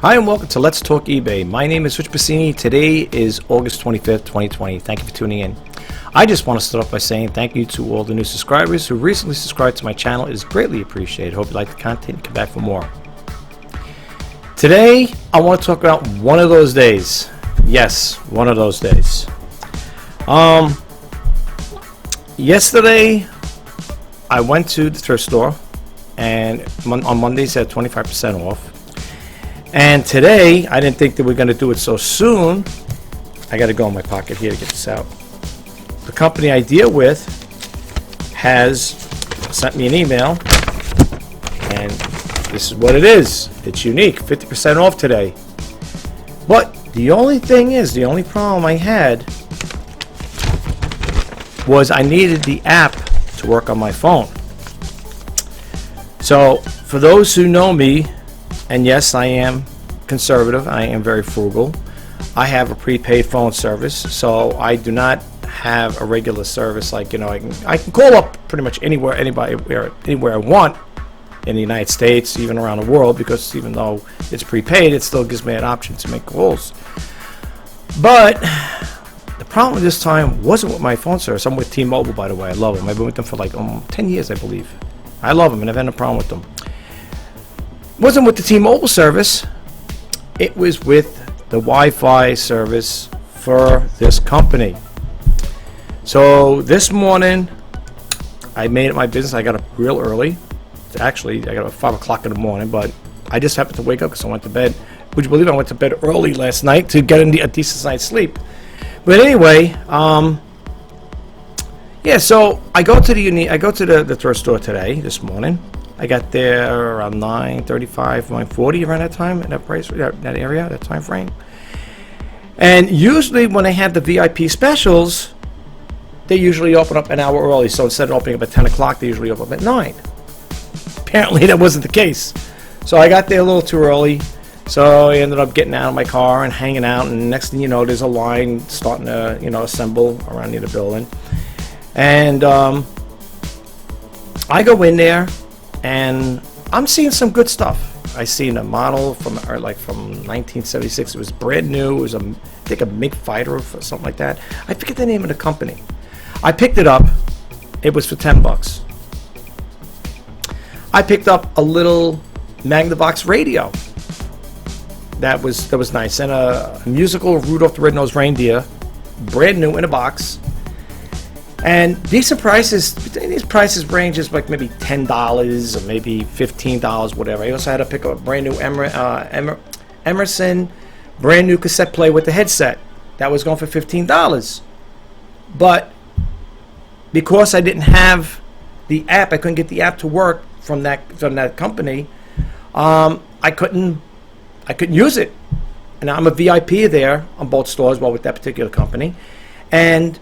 Hi and welcome to Let's Talk eBay. My name is Rich Pasini. Today is August 25th, 2020. Thank you for tuning in. I just want to start off by saying thank you to all the new subscribers who recently subscribed to my channel. It is greatly appreciated. Hope you like the content and come back for more. Today, I want to talk about one of those days. Yes, one of those days. Yesterday, I went to the thrift store and on Mondays they had 25% off. And today, I didn't think that we were going to do it so soon. I got to go in my pocket here to get this out. The company I deal with has sent me an email, and this is what it is. It's unique, 50% off today. But the only thing is, the only problem I had was I needed the app to work on my phone. So, for those who know me, and yes, I am conservative. I am very frugal. I have a prepaid phone service, so I do not have a regular service like, I can call up pretty much anywhere I want in the United States, even around the world, because even though it's prepaid, it still gives me an option to make calls. But the problem this time wasn't with my phone service. I'm with T-Mobile, by the way. I love them. I've been with them for like 10 years, I believe. I love them, and I've had no problem with them. Wasn't with the T-Mobile service. It was with the Wi-Fi service for this company. So this morning, I made it my business. I got up real early. Actually, I got up at 5 o'clock in the morning, but I just happened to wake up because I went to bed. Would you believe I went to bed early last night to get a decent night's sleep? But anyway, yeah. So I go to the thrift store today, this morning. I got there around 9:35, 9:40, around that time, in that price, that area, that time frame. And usually when they have the VIP specials, they usually open up an hour early. So instead of opening up at 10 o'clock, they usually open up at 9. Apparently that wasn't the case. So I got there a little too early. So I ended up getting out of my car and hanging out. And next thing you know, there's a line starting to, assemble around near the building. And I go in there. And I'm seeing some good stuff. I seen a model from 1976. It was brand new. It was I think a MiG fighter or something like that. I forget the name of the company. I picked it up. It was for $10. I picked up a little Magnavox radio. That was nice, and a musical Rudolph the Red-Nosed Reindeer, brand new in a box. And decent prices. These prices ranges like maybe $10 or maybe $15, whatever. I also had to pick up a brand new Emerson brand new cassette player with the headset. That was going for $15. But because I didn't have the app, I couldn't get the app to work from that company. I couldn't use it. And I'm a VIP there on both stores, well, with that particular company, and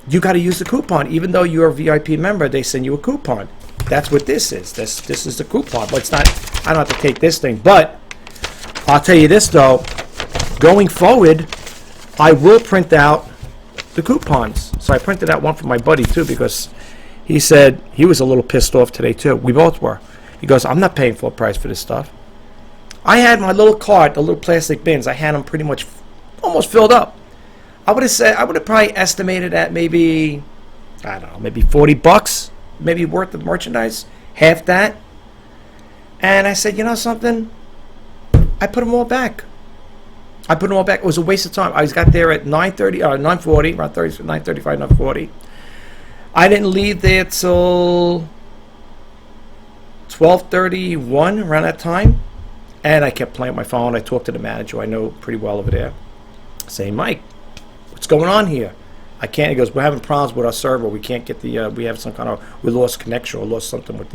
you got to use the coupon. Even though you're a VIP member, they send you a coupon. That's what this is. This is the coupon. But it's not, I don't have to take this thing. But I'll tell you this, though. Going forward, I will print out the coupons. So I printed out one for my buddy, too, because he said he was a little pissed off today, too. We both were. He goes, I'm not paying full price for this stuff. I had my little cart, the little plastic bins. I had them pretty much almost filled up. I would have probably estimated at maybe, I don't know, maybe $40 maybe worth of merchandise, half that. And I said, you know something? I put them all back. It was a waste of time. I got there at 9:30 or 9:40, around 9:35, 9:40. I didn't leave there till 12:31, around that time. And I kept playing with my phone. I talked to the manager, who I know pretty well over there, saying, Mike, what's going on here? I can't. He goes, we're having problems with our server. We can't get the. We have some kind of. We lost connection or lost something with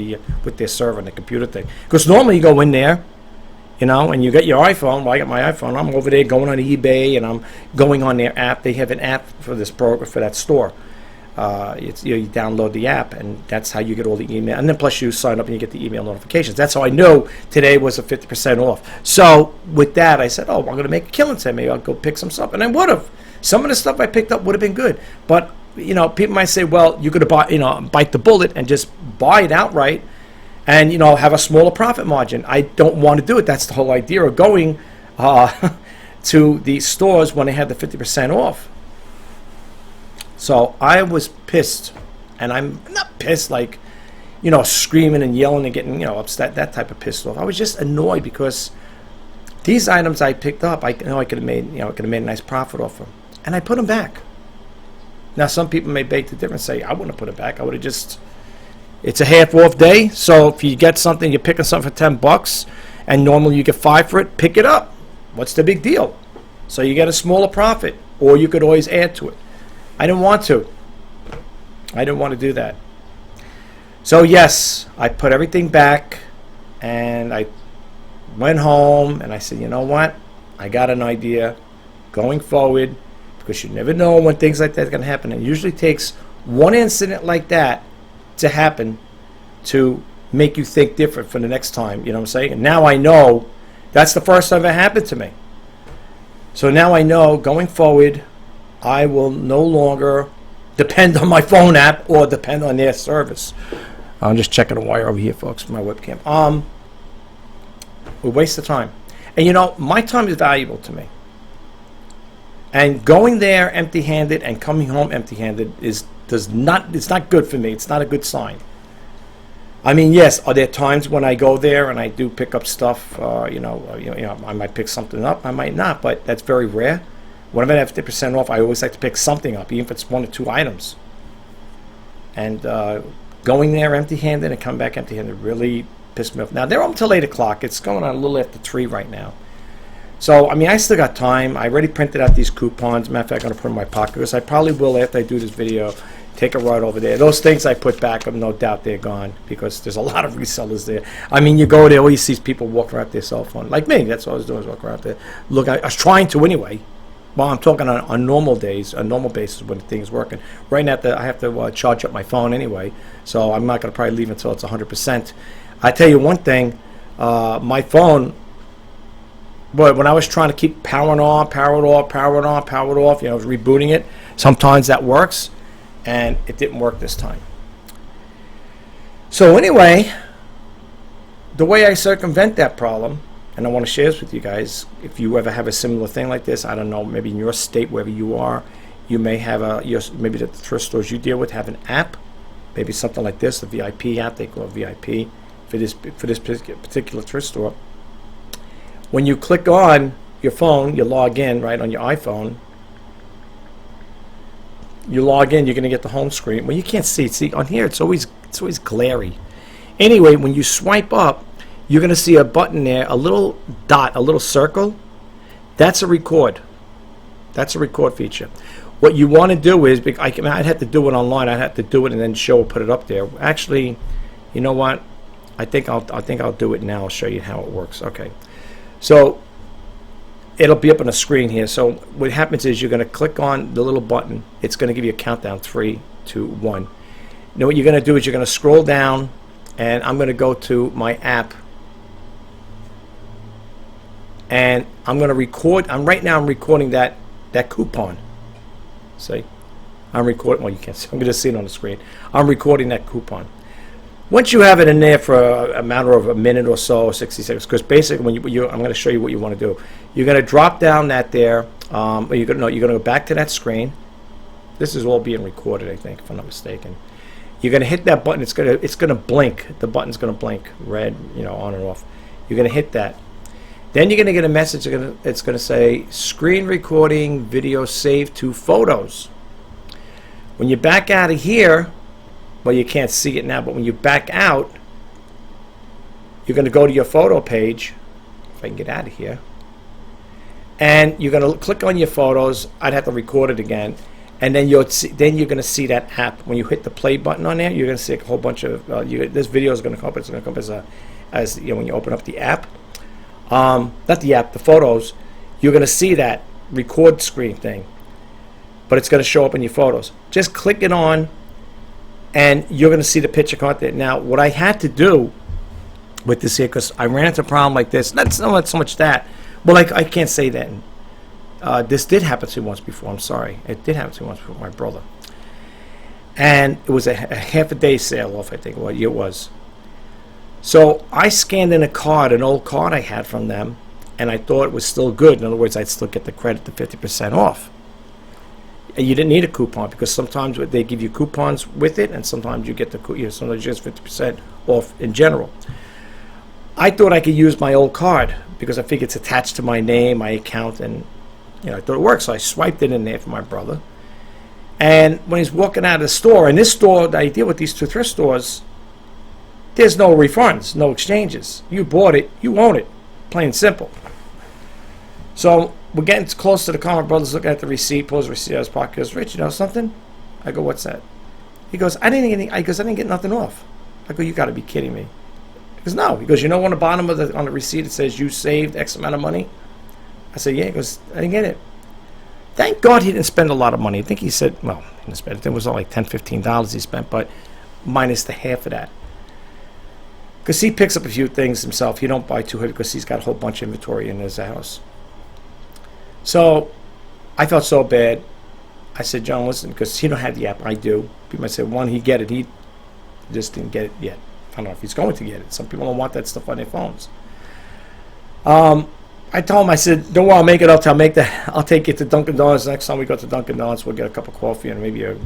their server and the computer thing. Because normally you go in there, and you get your iPhone. Well, I got my iPhone. I'm over there going on eBay and I'm going on their app. They have an app for this program for that store. You download the app, and that's how you get all the email. And then plus you sign up and you get the email notifications. That's how I know today was a 50% off. So with that, I said, I'm going to make a killing today. Maybe I'll go pick some stuff. And I would have. Some of the stuff I picked up would have been good. But, people might say, well, you could have bite the bullet and just buy it outright and have a smaller profit margin. I don't want to do it. That's the whole idea of going to the stores when they had the 50% off. So I was pissed, and I'm not pissed like screaming and yelling and getting upset, that type of pissed off. I was just annoyed because these items I picked up, I know I could have made a nice profit off them, and I put them back. Now some people may beg the difference, say I wouldn't have put it back. I would have just. It's a half off day, so if you get something, you're picking something for $10, and normally you get $5 for it. Pick it up. What's the big deal? So you get a smaller profit, or you could always add to it. I didn't want to. I didn't want to do that. So yes, I put everything back, and I went home, and I said, you know what? I got an idea going forward, because you never know when things like that are going to happen. It usually takes one incident like that to happen to make you think different for the next time. You know what I'm saying? And now I know that's the first time it happened to me. So now I know going forward, I will no longer depend on my phone app or depend on their service. I'm just checking a wire over here, folks, for my webcam. We waste the time. And my time is valuable to me. And going there empty-handed and coming home empty-handed it's not good for me. It's not a good sign. I mean, yes, are there times when I go there and I do pick up stuff? I might pick something up, I might not, but that's very rare. When I'm at 50% off, I always like to pick something up, even if it's 1 or 2 items. And going there empty-handed and coming back empty-handed really pissed me off. Now they're open till 8 o'clock. It's going on a little after 3 right now. So, I mean, I still got time. I already printed out these coupons. Matter of fact, I'm going to put them in my pocket, because I probably will, after I do this video, take a ride over there. Those things I put back, no doubt they're gone, because there's a lot of resellers there. I mean, you go there, all you see is people walking around with their cell phone. Like me, that's what I was doing, was walking around there. Look, I was trying to anyway. Well, I'm talking on normal days, on normal basis when things working. Right now, I have to charge up my phone anyway, so I'm not going to probably leave until it's 100%. I tell you one thing, my phone, but when I was trying to keep powering on, power it off, I was rebooting it. Sometimes that works, and it didn't work this time. So anyway, the way I circumvent that problem, and I want to share this with you guys, if you ever have a similar thing like this, I don't know, maybe in your state, wherever you are, you may have maybe the thrift stores you deal with have an app, maybe something like this, the VIP app, they call it VIP, for this particular thrift store. When you click on your phone, you log in, right, on your iPhone. You log in, you're going to get the home screen. Well, you can't see it. See, on here, it's always glary. Anyway, when you swipe up, you're going to see a button there, a little dot, a little circle. That's a record. That's a record feature. What you want to do is, I'd have to do it online. I'd have to do it and then put it up there. Actually, you know what? I think I'll do it now. I'll show you how it works. Okay. So it'll be up on the screen here. So what happens is you're going to click on the little button. It's going to give you a countdown, 3, 2, 1. Now what you're going to do is you're going to scroll down, and I'm going to go to my app, and I'm going to record. Right now I'm recording that coupon. See, I'm recording. Well, you can't see. I'm going to see it on the screen. I'm recording that coupon. Once you have it in there for a matter of a minute or so, 60 seconds, because basically when I'm going to show you what you want to do. You're going to drop down that there. You're going to go back to that screen. This is all being recorded, I think, if I'm not mistaken. You're going to hit that button. It's going to blink. The button's going to blink red, on and off. You're going to hit that. Then you're going to get a message. It's going to say screen recording, video saved to photos. When you back out of here. Well, you can't see it now, but when you back out, you're going to go to your photo page, if I can get out of here, and you're going to click on your photos. I'd have to record it again, and then you're going to see that app. When you hit the play button on there, you're going to see a whole bunch of this video is going to come up. It's going to come up as when you open up the app, not the app, the photos. You're going to see that record screen thing, but it's going to show up in your photos. Just click it on. And you're going to see the picture content. Now, what I had to do with this here, because I ran into a problem like this, not so much that. Well, I can't say that. This did happen to me once before. I'm sorry. It did happen to me once before with my brother. And it was a half a day sale off, I think, what it was. So I scanned in a card, an old card I had from them, and I thought it was still good. In other words, I'd still get the credit to 50% off. And you didn't need a coupon because sometimes they give you coupons with it, and sometimes you get sometimes just 50% off in general. I thought I could use my old card because I figured it's attached to my name, my account, and I thought it worked. So I swiped it in there for my brother. And when he's walking out of the store, and this store, the idea with these two thrift stores, there's no refunds, no exchanges. You bought it, you own it, plain and simple. So we're getting close to the car. My brother's looking at the receipt, pulls the receipt out of his pocket, goes, Rich, you know something? I go, what's that? He goes, I didn't get nothing off. I go, you got to be kidding me. He goes, no. He goes, you know on the bottom of on the receipt it says you saved X amount of money? I said, yeah. He goes, I didn't get it. Thank God he didn't spend a lot of money. I think he said, well, he didn't spend it. It was only like $10, $15 he spent, but minus the half of that. Because he picks up a few things himself. He don't buy too heavy because he's got a whole bunch of inventory in his house. So I felt so bad. I said, John, listen, because he don't have the app. I do. People might say, one, he get it. He just didn't get it yet. I don't know if he's going to get it. Some people don't want that stuff on their phones. I told him, I said, don't worry, I'll make it up. I'll take you to Dunkin' Donuts. Next time we go to Dunkin' Donuts, we'll get a cup of coffee and maybe a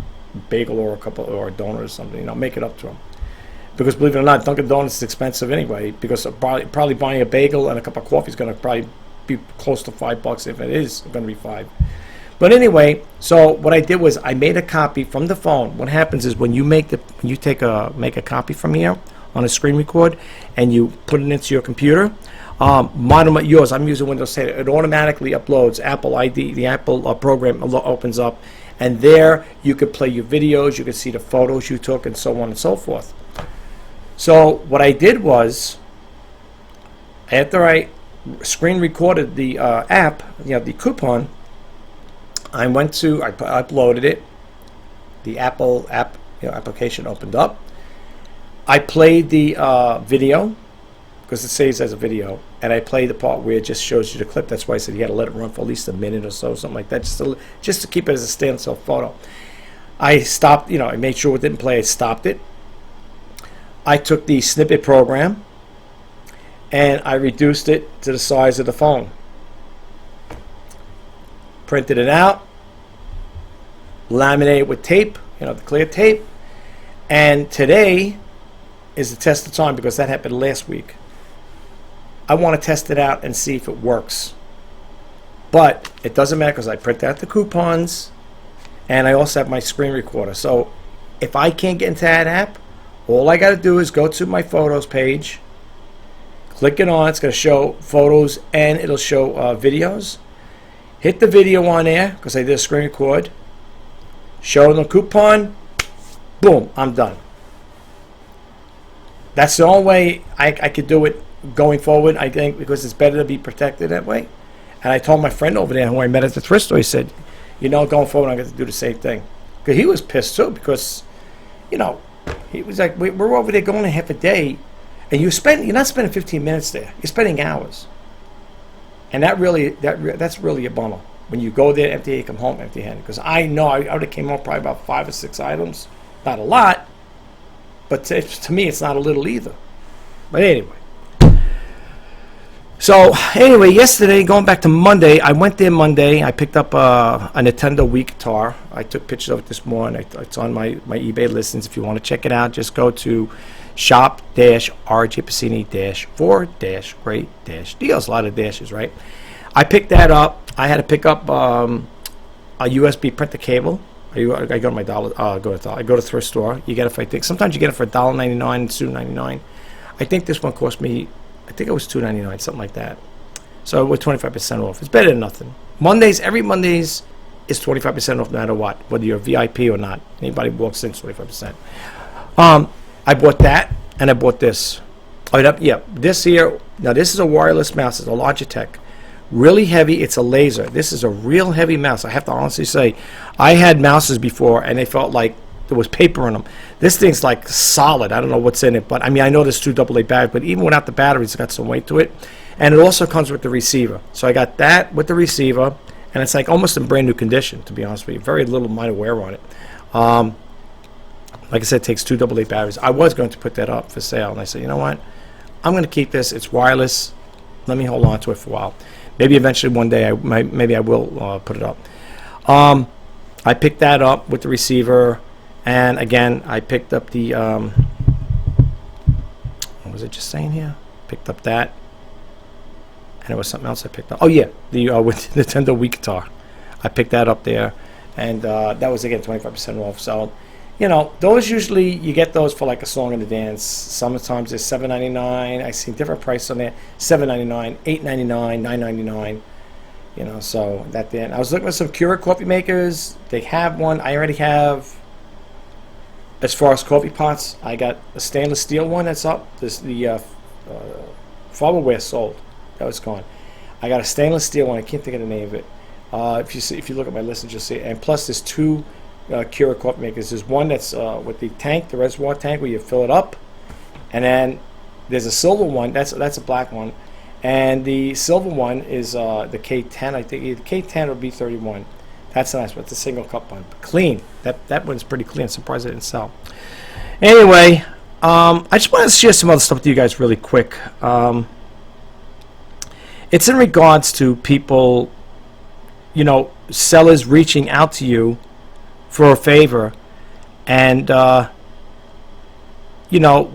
bagel or a donut or something. Make it up to him. Because believe it or not, Dunkin' Donuts is expensive anyway. Because probably buying a bagel and a cup of coffee is going to probably be close to $5 if it is going to be $5. But anyway, so what I did was I made a copy from the phone. What happens is when you make a copy from here on a screen record and you put it into your computer, mine, yours, I'm using Windows 10. It automatically uploads Apple ID. The Apple program opens up, and there you could play your videos. You could see the photos you took, and so on and so forth. So what I did was, after I screen recorded the app, the coupon, I uploaded it. The Apple app application opened up. I played the video because it saves as a video, and I played the part where it just shows you the clip. That's why I said you got to let it run for at least a minute or so, something like that, just to keep it as a standstill photo. I stopped. I made sure it didn't play. I stopped it. I took the snippet program and I reduced it to the size of the phone. Printed it out, laminated with tape, the clear tape. And today is the test of time because that happened last week. I want to test it out and see if it works. But it doesn't matter because I print out the coupons and I also have my screen recorder. So if I can't get into that app, all I got to do is go to my photos page, click it on. It's going to show photos and it'll show videos. Hit the video on there because I did a screen record. Show the coupon. Boom, I'm done. That's the only way I could do it going forward, I think, because it's better to be protected that way. And I told my friend over there who I met at the thrift store, he said, going forward, I'm going to do the same thing. Because he was pissed too because, he was like, we're over there going a half a day, and you're not spending 15 minutes there. You're spending hours. And that's really a bummer. When you go there empty, you come home empty-handed. Because I know I would have came home probably about 5 or 6 items. Not a lot, but to me it's not a little either. But anyway. So anyway, yesterday, going back to Monday, I went there Monday. I picked up a Nintendo Wii Guitar. I took pictures of it this morning. It's on my eBay listings. If you want to check it out, just go to shop-rjpasini-4-great-deals. A lot of dashes, right? I picked that up. I had to pick up a USB printer cable. I go to my I go to thrift store. You get it for, I think sometimes you get it for $1.99 and $2.99. I think this one cost me, I think it was $2.99, something like that. So it was 25% off. It's better than nothing. Every Mondays is 25% off no matter what, whether you're a VIP or not. Anybody walks in, 25%. I bought that and I bought this. This here. Now this is a wireless mouse. It's a Logitech. Really heavy. It's a laser. This is a real heavy mouse. I have to honestly say, I had mouses before and they felt like there was paper in them. This thing's like solid. I don't know what's in it, but I know there's 2 AA batteries, but even without the batteries, it's got some weight to it. And it also comes with the receiver. So I got that with the receiver, and it's like almost in brand new condition, to be honest with you. Very little minor wear on it. Like I said, it takes 2 AA batteries. I was going to put that up for sale, and I said, you know what? I'm going to keep this. It's wireless. Let me hold on to it for a while. Maybe eventually one day maybe I will put it up. I picked that up with the receiver, and again I picked up the what was it just saying here? Picked up that, and it was something else I picked up. Oh yeah, the with the Nintendo Wii Guitar. I picked that up there, and that was again 25% off. So, you know, those usually you get those for like a song and a dance. Sometimes it's $7.99. I see different prices on there: $7.99, $8.99, $9.99. You know, so that then I was looking at some Keurig coffee makers. They have one. I already have. As far as coffee pots, I got a stainless steel one that's up. The Farberware sold. That was gone. I got a stainless steel one. I can't think of the name of it. If you look at my list, you'll see it. And plus, there's two Keurig coffee makers. There's one that's with the tank, the reservoir tank, where you fill it up, and then there's a silver one. That's a black one, and the silver one is the K10. I think the K10 or B31. That's nice, but it's a single cup one. Clean. That one's pretty clean. I'm surprised it didn't sell. Anyway, I just want to share some other stuff with you guys really quick. It's in regards to people, you know, sellers reaching out to you for a favor, and you know,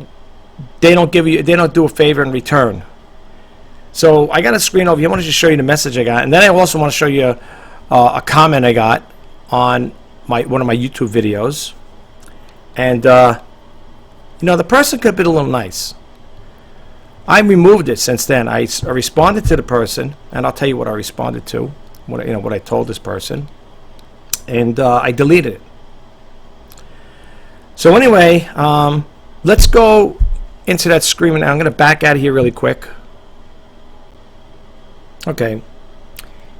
they don't do a favor in return. So I got a screen over here. I want to just show you the message I got, and then I also want to show you a comment I got on one of my YouTube videos, and you know, the person could have been a little nice. I removed it since then. I responded to the person, and I'll tell you what I responded to, what I told this person, and I deleted it. So anyway, let's go into that screen now. I'm going to back out of here really quick. Okay.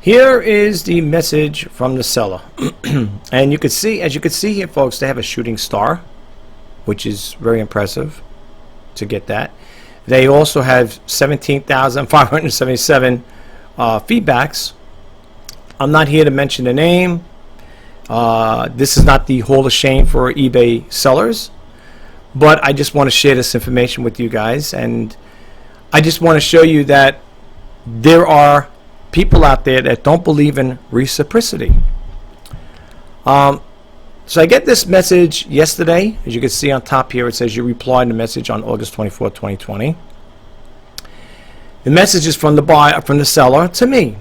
Here is the message from the seller. And you can see, as you can see here, folks, they have a shooting star, which is very impressive to get that. They also have 17,577 feedbacks. I'm not here to mention the name. This is not the Hall of Shame for eBay sellers, but I just want to share this information with you guys, and I just want to show you that there are people out there that don't believe in reciprocity. So I get this message yesterday. As you can see on top here, it says you replied to the message on August 24, 2020. The message is from the seller to me.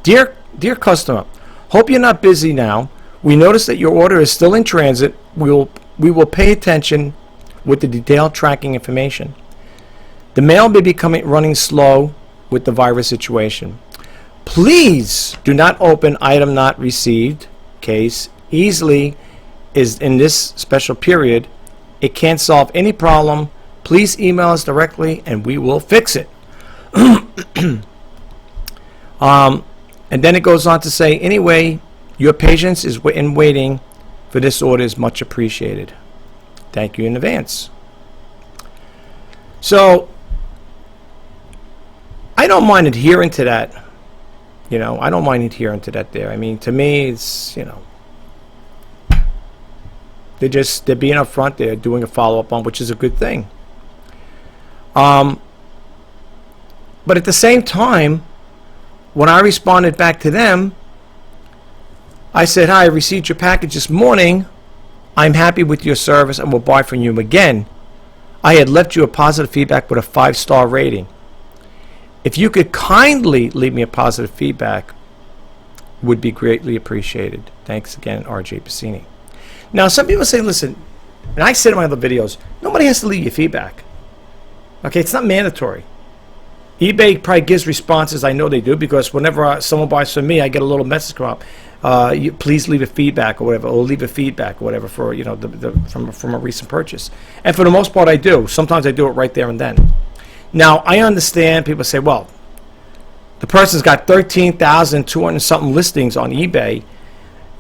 Dear customer, hope you're not busy now. We notice that your order is still in transit. We will pay attention with the detailed tracking information. The mail may be running slow with the virus situation. Please do not open item not received case easily is in this special period. It can't solve any problem. Please email us directly and we will fix it. And then it goes on to say, anyway, your patience in waiting for this order is much appreciated. Thank you in advance. So I don't mind adhering to that. You know, I don't mind adhering to that there. I mean, to me, it's, you know, they're being upfront. They're doing a follow-up on, which is a good thing. But at the same time, when I responded back to them, I said, hi, I received your package this morning. I'm happy with your service and will buy from you again. I had left you a positive feedback with a 5-star rating. If you could kindly leave me a positive feedback, would be greatly appreciated. Thanks again, RJ Pasini. Now, some people say, listen, and I said in my other videos, nobody has to leave you feedback. Okay, it's not mandatory. eBay probably gives responses. I know they do, because whenever someone buys from me, I get a little message come up. Please leave a feedback or whatever, or leave a feedback or whatever for, you know, from a recent purchase. And for the most part, I do. Sometimes I do it right there and then. Now, I understand people say, well, the person's got 13,200 something listings on eBay.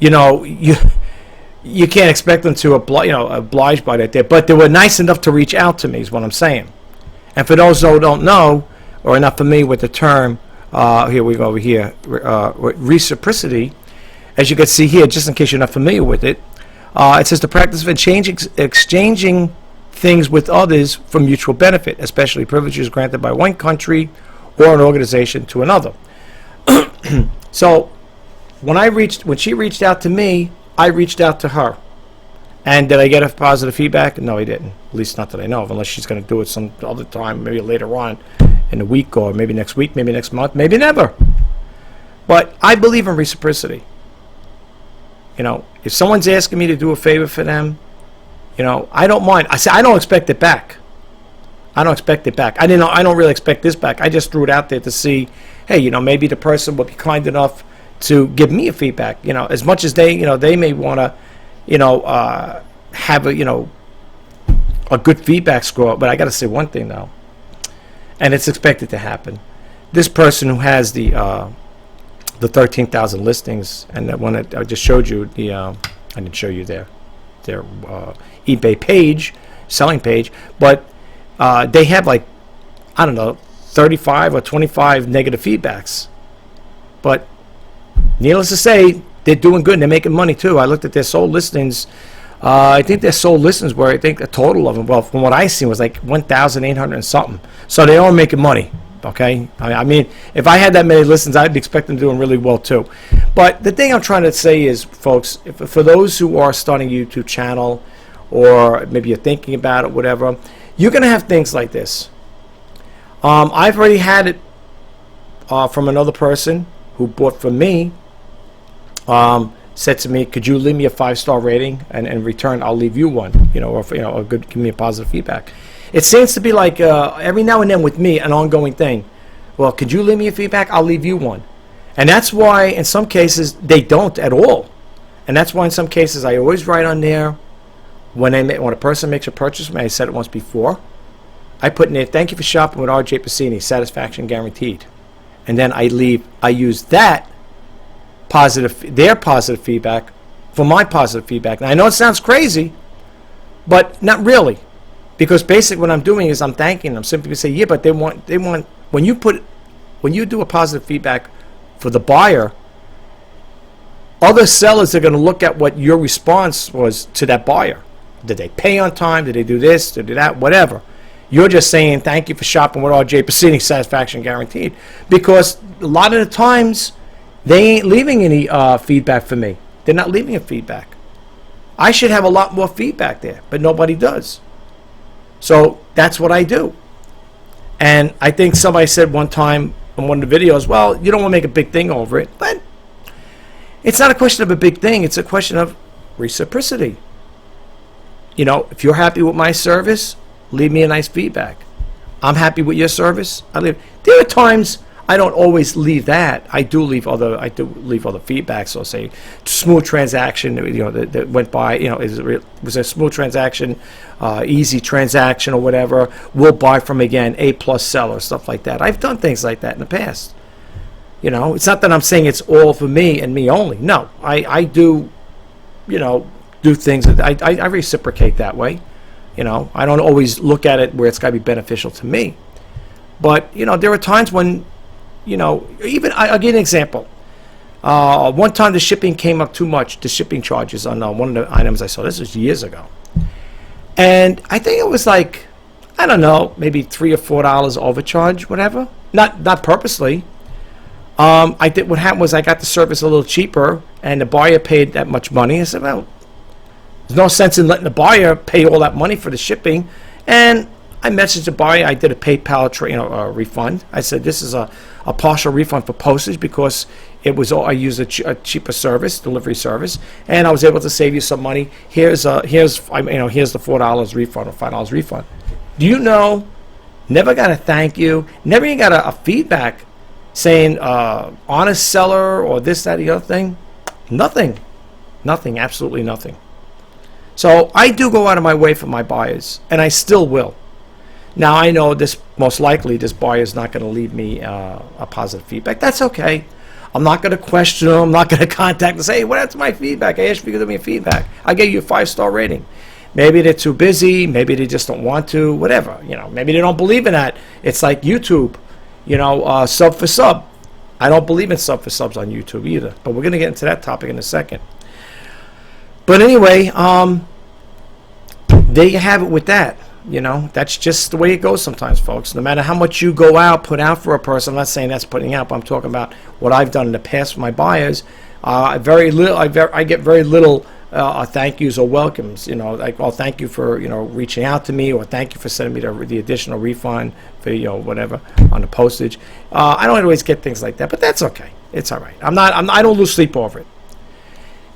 You know, you can't expect them to oblige by that there. But they were nice enough to reach out to me, is what I'm saying. And for those who don't know or are not familiar with the term, here we go over here, reciprocity. As you can see here, just in case you're not familiar with it, it says the practice of exchanging things with others for mutual benefit, especially privileges granted by one country or an organization to another. So when she reached out to me, I reached out to her. And did I get a positive feedback? No, I didn't. At least not that I know of, unless she's going to do it some other time, maybe later on in a week, or maybe next week, maybe next month, maybe never. But I believe in reciprocity. You know, if someone's asking me to do a favor for them, you know, I don't mind. I say I don't expect it back. I don't expect it back. I don't really expect this back. I just threw it out there to see, hey, you know, maybe the person will be kind enough to give me a feedback. You know, as much as they, you know, they may want to, you know, have a, you know, a good feedback score. But I got to say one thing though, and it's expected to happen. This person who has the 13,000 listings, and that one that I just showed you, I didn't show you their eBay page, selling page, but they have like, I don't know, 35 or 25 negative feedbacks. But needless to say, they're doing good and they're making money too. I looked at their sold listings. I think their sold listings were, I think a total of them, well, from what I seen, was like 1,800 and something. So they are making money. Okay, I mean, if I had that many listens, I'd be expecting them doing really well too. But the thing I'm trying to say is, folks, for those who are starting a YouTube channel, or maybe you're thinking about it, whatever, you're going to have things like this. I've already had it from another person who bought from me. Said to me, could you leave me a 5-star rating, and in return I'll leave you one, you know, or you know, give me a positive feedback. It seems to be like every now and then with me, an ongoing thing. Well, could you leave me a feedback? I'll leave you one. And that's why in some cases they don't at all. And that's why in some cases I always write on there, when a person makes a purchase from me, I said it once before, I put in there, thank you for shopping with R.J. Pasini, satisfaction guaranteed. And then I use that their positive feedback for my positive feedback. Now I know it sounds crazy, but not really. Because basically what I'm doing is I'm thanking them simply to say, yeah, but they want when you do a positive feedback for the buyer, other sellers are going to look at what your response was to that buyer. Did they pay on time? Did they do this? Did they do that? Whatever. You're just saying thank you for shopping with R.J. Pasini, satisfaction guaranteed. Because a lot of the times they ain't leaving any feedback for me. They're not leaving a feedback. I should have a lot more feedback there, but nobody does. So that's what I do. And I think somebody said one time in one of the videos, well, you don't want to make a big thing over it. But it's not a question of a big thing. It's a question of reciprocity. You know, if you're happy with my service, leave me a nice feedback. I'm happy with your service. There are times I don't always leave that. I do leave other feedbacks. So say smooth transaction, you know, that went by, you know, was a smooth transaction, easy transaction or whatever. We'll buy from again, A+ seller, stuff like that. I've done things like that in the past. You know, it's not that I'm saying it's all for me and me only. No, I do, you know, do things. I reciprocate that way. You know, I don't always look at it where it's got to be beneficial to me. But, you know, there are times when, you know, even I'll give you an example. One time the shipping came up too much, the shipping charges on one of the items I saw. This was years ago. And I think it was like, I don't know, maybe $3 or $4 overcharge, whatever. Not purposely. I did. What happened was I got the service a little cheaper, and the buyer paid that much money. I said, well, there's no sense in letting the buyer pay all that money for the shipping. And I messaged the buyer. I did a PayPal refund. I said, this is a partial refund for postage because it was I used a cheaper service, delivery service, and I was able to save you some money. Here's the $4 refund or $5 refund. Do you know? Never got a thank you. Never even got a feedback saying honest seller or this, that, the other thing. Nothing. Absolutely nothing. So I do go out of my way for my buyers, and I still will. Now I know most likely this buyer is not going to leave me a positive feedback. That's okay. I'm not going to question them. I'm not going to contact and say, hey, what's my feedback? I asked you to give me a feedback. I gave you a 5-star rating. Maybe they're too busy. Maybe they just don't want to. Whatever. You know, maybe they don't believe in that. It's like YouTube. You know, sub for sub. I don't believe in sub for subs on YouTube either. But we're going to get into that topic in a second. But anyway, there you have it with that. you know, that's just the way it goes sometimes, folks. No matter how much you go out, put out for a person, I'm not saying that's putting out, but I'm talking about what I've done in the past for my buyers. Very little. I get very little thank yous or welcomes. You know, like, well, thank you for, you know, reaching out to me, or thank you for sending me the additional refund for, you know, whatever on the postage. I don't always get things like that, but that's okay. It's all right. I don't lose sleep over it.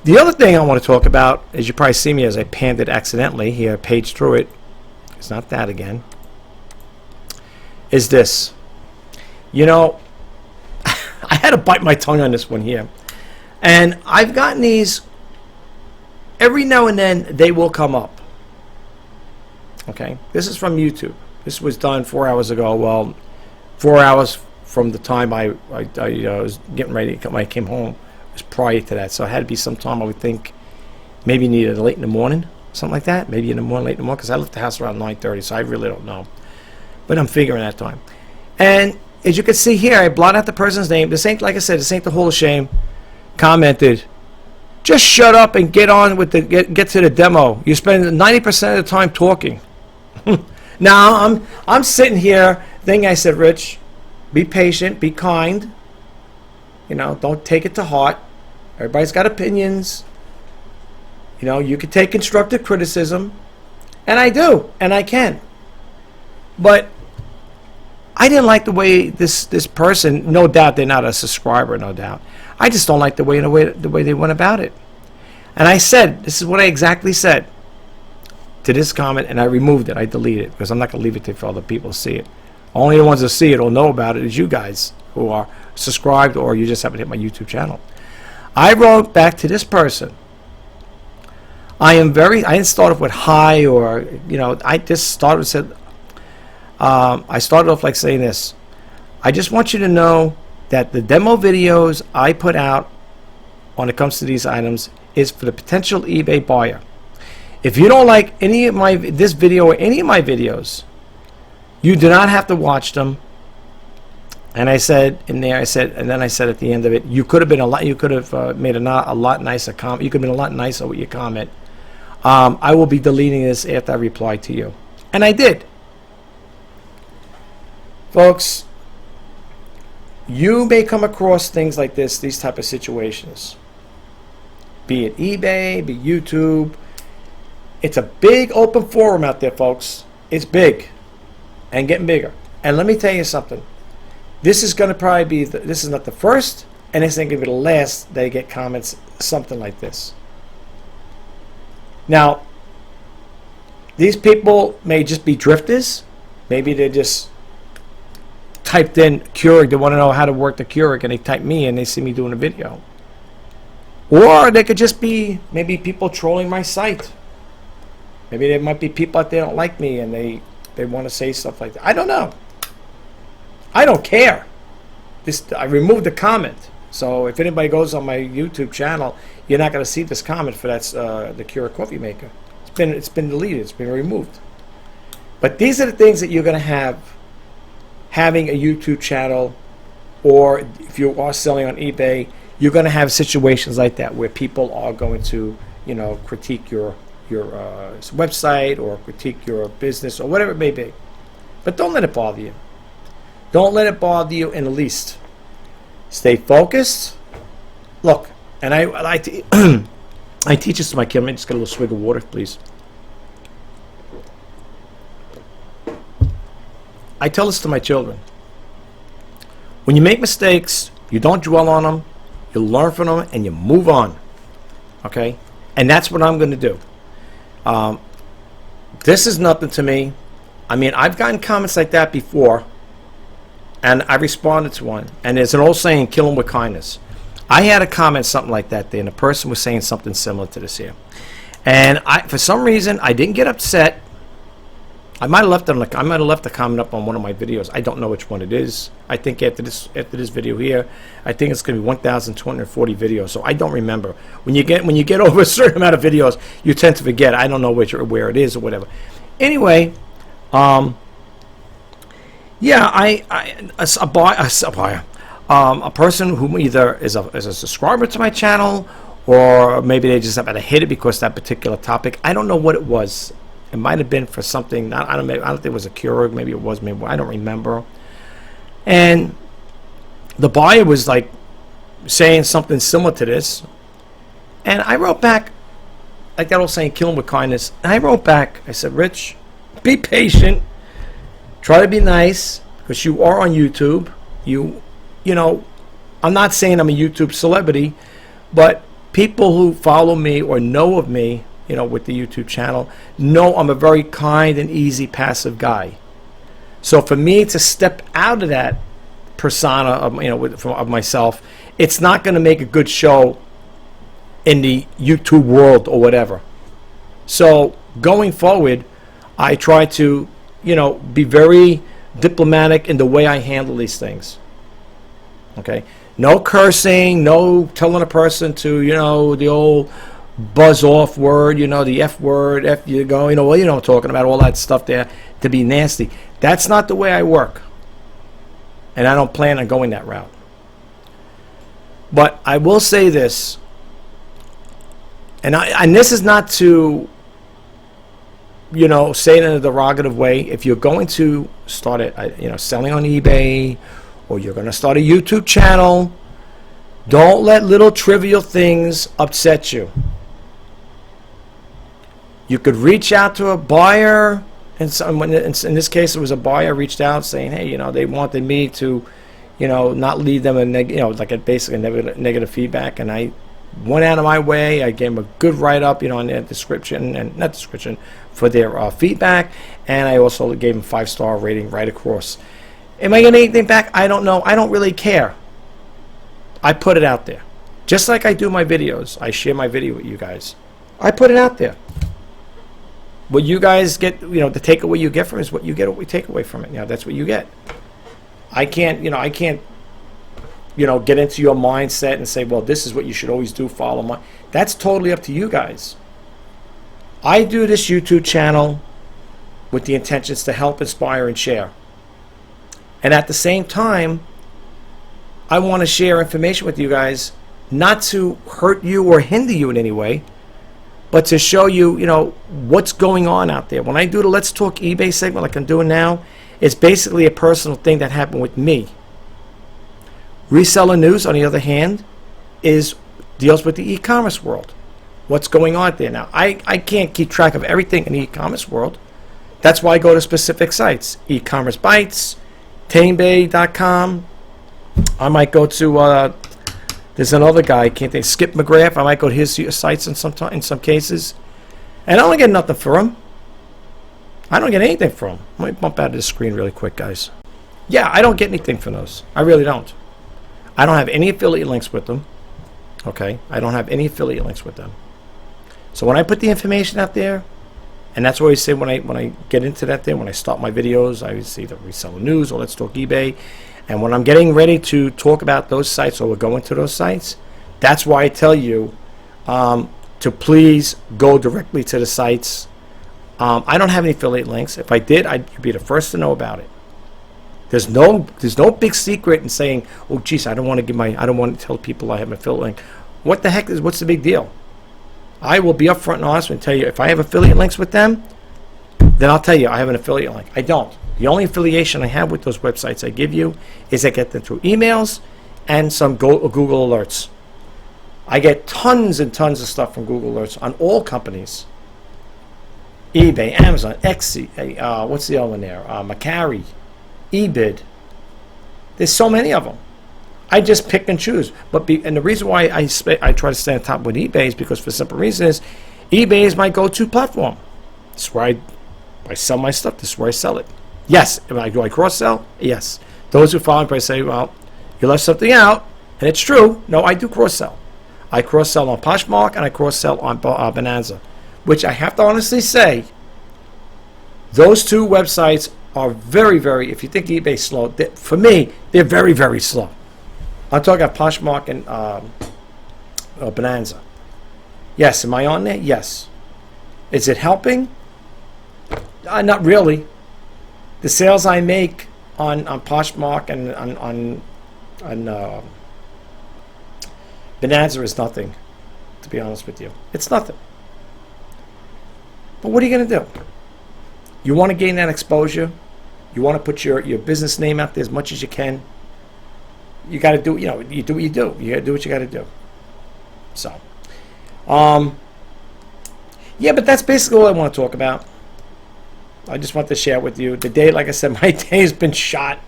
The other thing I want to talk about, as you probably see me as I panned it accidentally here, page through it. It's not that again. Is this? You know, I had to bite my tongue on this one here. And I've gotten these, every now and then they will come up. Okay, this is from YouTube. This was done 4 hours ago. Well, 4 hours from the time I was getting ready when I came home. It was prior to that, so it had to be sometime, I would think, maybe needed late in the morning, something like that. Maybe in the morning, late in the morning, because I left the house around 9:30, so I really don't know. But I'm figuring that time. And as you can see here, I blot out the person's name. This ain't, like I said, this ain't the Hall of Shame. Commented, just shut up and get on with the get to the demo. You spend 90% of the time talking. Now I'm sitting here thinking, I said, Rich, be patient, be kind. You know, don't take it to heart. Everybody's got opinions. You know, you can take constructive criticism, and I do, and I can. But I didn't like the way this person. No doubt they're not a subscriber. No doubt. I just don't like the way they went about it. And I said, this is what I exactly said to this comment, and I removed it. I deleted it because I'm not going to leave it there for other people to see it. Only the ones that see it or know about it is you guys who are subscribed, or you just haven't hit my YouTube channel. I wrote back to this person. I didn't start off with hi, or, you know, I just started said. I started off like saying this. I just want you to know that the demo videos I put out when it comes to these items is for the potential eBay buyer. If you don't like any of this video or any of my videos, you do not have to watch them. And I said in there, and then I said at the end of it, you could have been you could have made a lot nicer comment. You could have been a lot nicer with your comment. I will be deleting this after I reply to you, and I did. Folks, you may come across things like this, these type of situations. Be it eBay, be it YouTube. It's a big open forum out there, folks. It's big and getting bigger. And let me tell you something. This is going to probably be, this is not the first, and this ain't going to be the last they get comments, something like this. Now, these people may just be drifters. Maybe they're just typed in Keurig. They want to know how to work the Keurig, and they type me and they see me doing a video. Or they could just be maybe people trolling my site. Maybe there might be people out there that don't like me and they want to say stuff like that. I don't know. I don't care. I removed the comment. So if anybody goes on my YouTube channel, you're not going to see this comment for that's the Keurig coffee maker. It's been deleted. It's been removed. But these are the things that you're going to have having a YouTube channel, or if you are selling on eBay, you're going to have situations like that where people are going to, you know, critique your website or critique your business or whatever it may be. But don't let it bother you. Don't let it bother you in the least. Stay focused. Look, and I teach this to my kid. Let me just get a little swig of water, please. I tell this to my children. When you make mistakes, you don't dwell on them. You learn from them and you move on. Okay? And that's what I'm going to do. This is nothing to me. I mean, I've gotten comments like that before, and I responded to one. And there's an old saying, kill them with kindness. I had a comment something like that there, and the person was saying something similar to this here. And for some reason, I didn't get upset. I might have left a comment up on one of my videos. I don't know which one it is. I think after this video here, I think it's going to be 1,240 videos. So I don't remember. When you get over a certain amount of videos, you tend to forget. I don't know where it is or whatever. Anyway, yeah, a person who either is a subscriber to my channel, or maybe they just happen to hit it because that particular topic. I don't know what it was. It might have been for something. I don't think it was a Keurig. Maybe it was. Maybe I don't remember. And the buyer was like saying something similar to this, and I wrote back, like that old saying, "Kill him with kindness." And I wrote back. I said, "Rich, be patient. Try to be nice, because you are on YouTube. You know, I'm not saying I'm a YouTube celebrity, but people who follow me or know of me, you know, with the YouTube channel, know I'm a very kind and easy, passive guy. So for me to step out of that persona of, you know, of myself, it's not going to make a good show in the YouTube world or whatever. So going forward, I try to, you know, be very diplomatic in the way I handle these things. Okay? No cursing, no telling a person to, you know, the old buzz off word, you know, the F word, F you go, you know, well, you know what I'm talking about, all that stuff there, to be nasty. That's not the way I work. And I don't plan on going that route. But I will say this, and this is not to, you know, say it in a derogative way. If you're going to start it, you know, selling on eBay, or you're going to start a YouTube channel, don't let little trivial things upset you. You could reach out to a buyer, and in this case, it was a buyer reached out saying, hey, you know, they wanted me to, you know, not leave them a basically negative feedback, and I went out of my way. I gave them a good write-up, you know, on their description, and not description, for their feedback, and I also gave them 5-star rating right across. Am I getting anything back? I don't know. I don't really care. I put it out there. Just like I do my videos. I share my video with you guys. I put it out there. What you guys get, you know, the takeaway you get from it is what you get, what we take away from it. You know, that's what you get. I can't, you know, get into your mindset and say, well, this is what you should always do, follow my. That's totally up to you guys. I do this YouTube channel with the intentions to help, inspire, and share. And at the same time, I want to share information with you guys, not to hurt you or hinder you in any way, but to show you, you know, what's going on out there. When I do the Let's Talk eBay segment like I'm doing now, it's basically a personal thing that happened with me. Reseller News, on the other hand, deals with the e-commerce world. What's going on there now? I can't keep track of everything in the e-commerce world. That's why I go to specific sites. E-commerce Bytes, Tamebay.com. I might go to there's another guy, I can't think, Skip McGrath. I might go to his sites in some cases, and I don't get nothing for him. I don't get anything from him. Let me bump out of the screen really quick, guys. Yeah, I don't get anything from those. I really don't. I don't have any affiliate links with them. Okay, I don't have any affiliate links with them. So when I put the information out there, and that's what I say when I get into that thing, when I start my videos, I see the Reseller News or Let's Talk eBay. And when I'm getting ready to talk about those sites, or we're going to those sites, that's why I tell you to please go directly to the sites. I don't have any affiliate links. If I did, I'd be the first to know about it. There's no big secret in saying, oh, geez, I don't want to tell people I have an affiliate link. What the heck what's the big deal? I will be upfront and honest and tell you, if I have affiliate links with them, then I'll tell you I have an affiliate link. I don't. The only affiliation I have with those websites I give you is I get them through emails and some Google alerts. I get tons and tons of stuff from Google alerts on all companies. eBay, Amazon, Etsy, what's the other one there? Macari, eBid. There's so many of them. I just pick and choose. And the reason why I try to stay on top with eBay is because, for the simple reason, is eBay is my go-to platform. This is where I sell my stuff. This is where I sell it. Yes. Do I cross-sell? Yes. Those who follow me say, well, you left something out, and it's true. No, I do cross-sell. I cross-sell on Poshmark, and I cross-sell on Bonanza, which I have to honestly say, those two websites are very, very, if you think eBay's slow, for me, they're very, very slow. I'm talking about Poshmark and Bonanza. Yes. Am I on there? Yes. Is it helping? Not really. The sales I make on Poshmark and on Bonanza is nothing, to be honest with you. It's nothing. But what are you going to do? You want to gain that exposure. You want to put your business name out there as much as you can. You got to do, you do what you do. You got to do what you got to do. So, yeah, but that's basically all I want to talk about. I just want to share with you. The day, like I said, my day has been shot.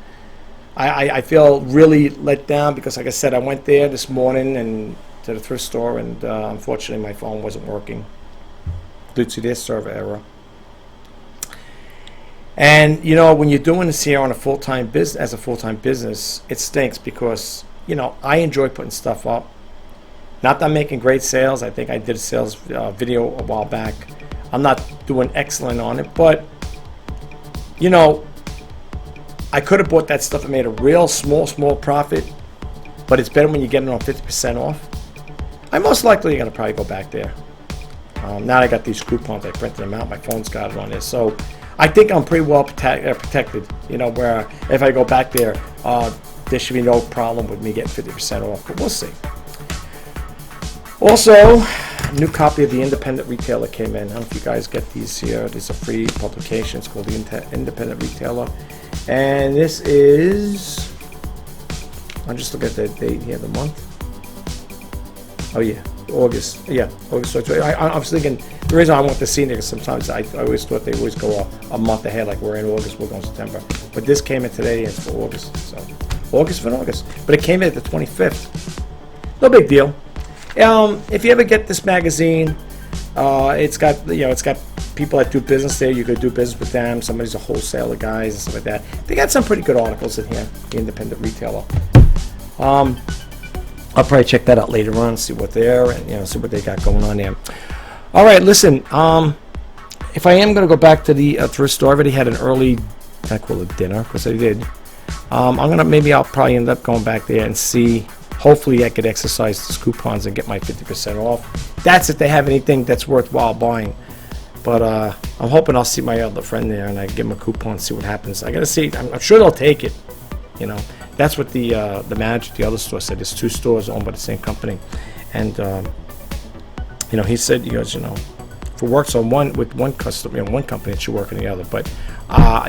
I feel really let down because, like I said, I went there this morning and to the thrift store, and unfortunately my phone wasn't working due to their server error. And when you're doing this here on a full-time business, as a full-time business, it stinks because I enjoy putting stuff up. Not that I'm making great sales. I think I did a sales video a while back. I'm not doing excellent on it, but I could have bought that stuff and made a real small profit, but it's better when you get it on 50% off. I'm most likely going to probably go back there. Now I got these coupons. I printed them out. My phone's got it on there. So I think I'm pretty well protected, where if I go back there, there should be no problem with me getting 50% off, but we'll see. Also, a new copy of The Independent Retailer came in. I don't know if you guys get these here. There's a free publication. It's called The Independent Retailer. And this is, I'll just look at the date here, the month. Oh yeah, August. Yeah, August. So I was thinking, the reason I want to see it is sometimes I always thought they always go a month ahead, like we're in August, we're going September. But this came in today, and it's for August. So August for August. But it came in at the 25th. No big deal. If you ever get this magazine, it's got people that do business there. You could do business with them. Somebody's a wholesaler, guys, and stuff like that. They got some pretty good articles in here. The Independent Retailer. I'll probably check that out later on, see what they're and see what they got going on there. All right, listen. If I am going to go back to the thrift store, I already had an early, I call it dinner because I did. I'll probably end up going back there and see. Hopefully I could exercise these coupons and get my 50% off. That's if they have anything that's worthwhile buying. But I'm hoping I'll see my other friend there and I give him a coupon and see what happens. I gotta see. I'm sure they'll take it. That's what the manager at the other store said. There's 2 stores owned by the same company, and he said for works on one customer, one company, it should work in the other. But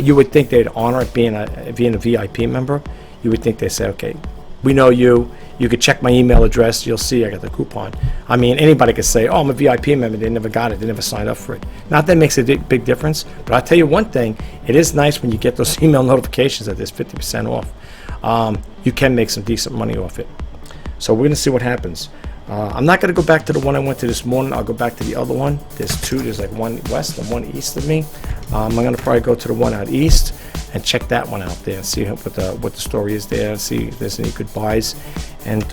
you would think they'd honor it being a VIP member. You would think they say, okay, we know you. You could check my email address. You'll see I got the coupon. I mean, anybody could say, oh, I'm a VIP member. They never got it. They never signed up for it. Not that it makes a big difference, but I'll tell you one thing. It is nice when you get those email notifications that there's 50% off. You can make some decent money off it. So we're going to see what happens. I'm not going to go back to the one I went to this morning. I'll go back to the other one. There's 2. There's like one west and one east of me. I'm going to probably go to the one out east and check that one out there and see what the story is there and see if there's any good buys. And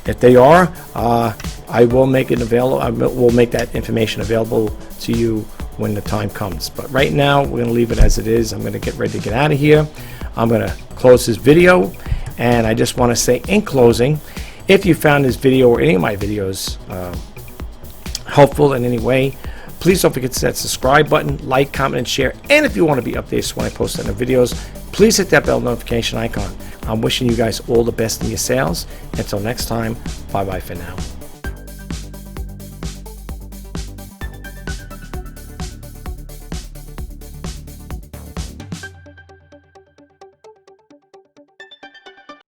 if they are, I will make it available. We'll make that information available to you when the time comes. But right now, we're going to leave it as it is. I'm going to get ready to get out of here. I'm going to close this video. And I just want to say in closing, if you found this video or any of my videos helpful in any way, please don't forget to hit that subscribe button, like, comment, and share. And if you want to be updated when I post any videos, please hit that bell notification icon. I'm wishing you guys all the best in your sales. Until next time, bye-bye for now.